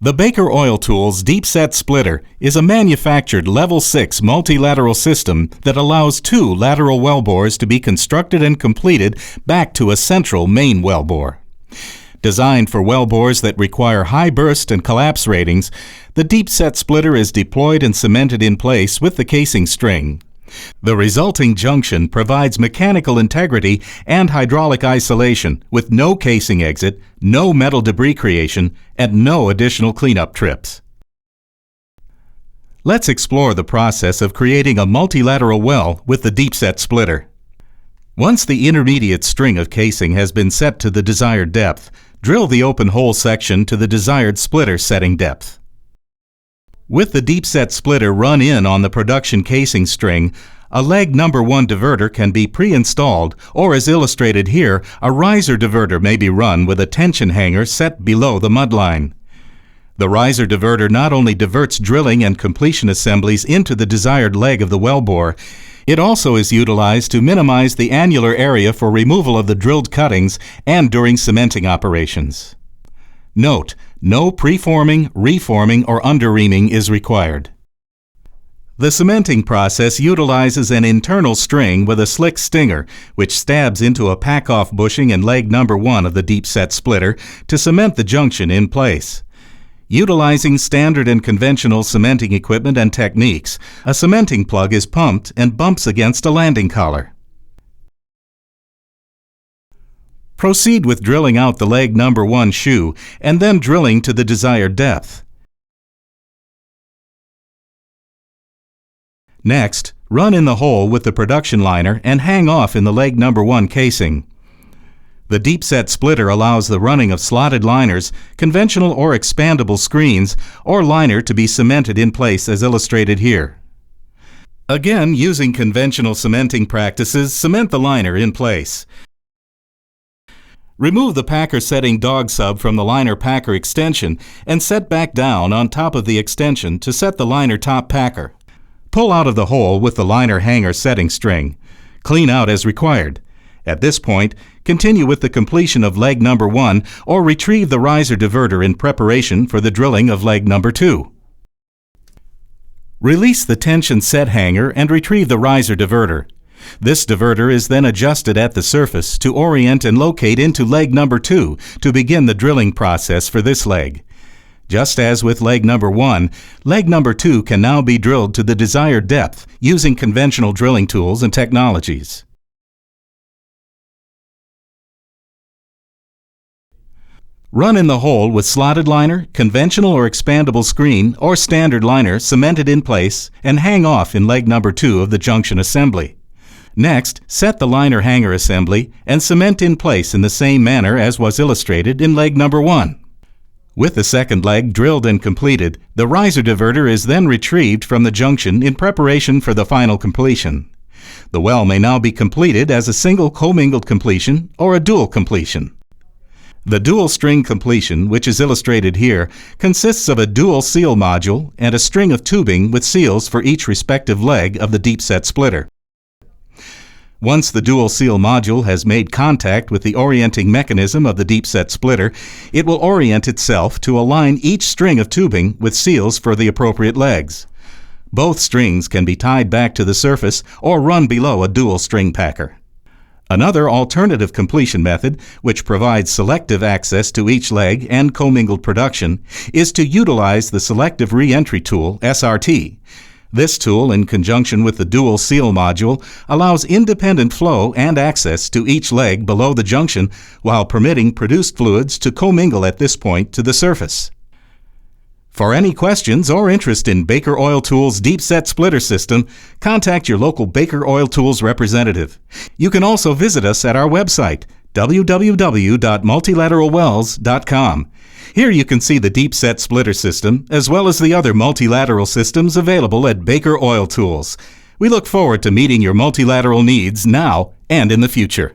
The Baker Oil Tools Deep Set Splitter is a manufactured Level 6 multilateral system that allows two lateral wellbores to be constructed and completed back to a central main wellbore. Designed for wellbores that require high burst and collapse ratings, the Deep Set Splitter is deployed and cemented in place with the casing string. The resulting junction provides mechanical integrity and hydraulic isolation with no casing exit, no metal debris creation, and no additional cleanup trips. Let's explore the process of creating a multilateral well with the Deep Set Splitter. Once the intermediate string of casing has been set to the desired depth, drill the open hole section to the desired splitter setting depth. With the Deep Set Splitter run in on the production casing string, a leg number 1 diverter can be pre-installed, or as illustrated here, a riser diverter may be run with a tension hanger set below the mud line. The riser diverter not only diverts drilling and completion assemblies into the desired leg of the wellbore, it also is utilized to minimize the annular area for removal of the drilled cuttings and during cementing operations. Note, no preforming, reforming, or underreaming is required. The cementing process utilizes an internal string with a slick stinger, which stabs into a pack-off bushing in leg number 1 of the Deep Set Splitter to cement the junction in place. Utilizing standard and conventional cementing equipment and techniques, a cementing plug is pumped and bumps against a landing collar. Proceed with drilling out the leg number 1 shoe and then drilling to the desired depth. Next, run in the hole with the production liner and hang off in the leg number 1 casing. The Deep Set Splitter allows the running of slotted liners, conventional or expandable screens, or liner to be cemented in place as illustrated here. Again, using conventional cementing practices, cement the liner in place. Remove the packer setting dog sub from the liner packer extension and set back down on top of the extension to set the liner top packer. Pull out of the hole with the liner hanger setting string. Clean out as required. At this point, continue with the completion of leg number 1 or retrieve the riser diverter in preparation for the drilling of leg number 2. Release the tension set hanger and retrieve the riser diverter. This diverter is then adjusted at the surface to orient and locate into leg number 2 to begin the drilling process for this leg. Just as with leg number 1, leg number 2 can now be drilled to the desired depth using conventional drilling tools and technologies. Run in the hole with slotted liner, conventional or expandable screen, or standard liner cemented in place and hang off in leg number 2 of the junction assembly. Next, set the liner hanger assembly and cement in place in the same manner as was illustrated in leg number 1. With the second leg drilled and completed, the riser diverter is then retrieved from the junction in preparation for the final completion. The well may now be completed as a single commingled completion or a dual completion. The dual string completion, which is illustrated here, consists of a dual seal module and a string of tubing with seals for each respective leg of the Deep Set Splitter. Once the dual seal module has made contact with the orienting mechanism of the Deep Set Splitter, it will orient itself to align each string of tubing with seals for the appropriate legs. Both strings can be tied back to the surface or run below a dual string packer. Another alternative completion method, which provides selective access to each leg and commingled production, is to utilize the Selective Re-entry Tool, SRT. This tool, in conjunction with the dual seal module, allows independent flow and access to each leg below the junction while permitting produced fluids to commingle at this point to the surface. For any questions or interest in Baker Oil Tools' Deep Set Splitter system, contact your local Baker Oil Tools representative. You can also visit us at our website, www.multilateralwells.com. Here you can see the Deep Set Splitter system, as well as the other multilateral systems available at Baker Oil Tools. We look forward to meeting your multilateral needs now and in the future.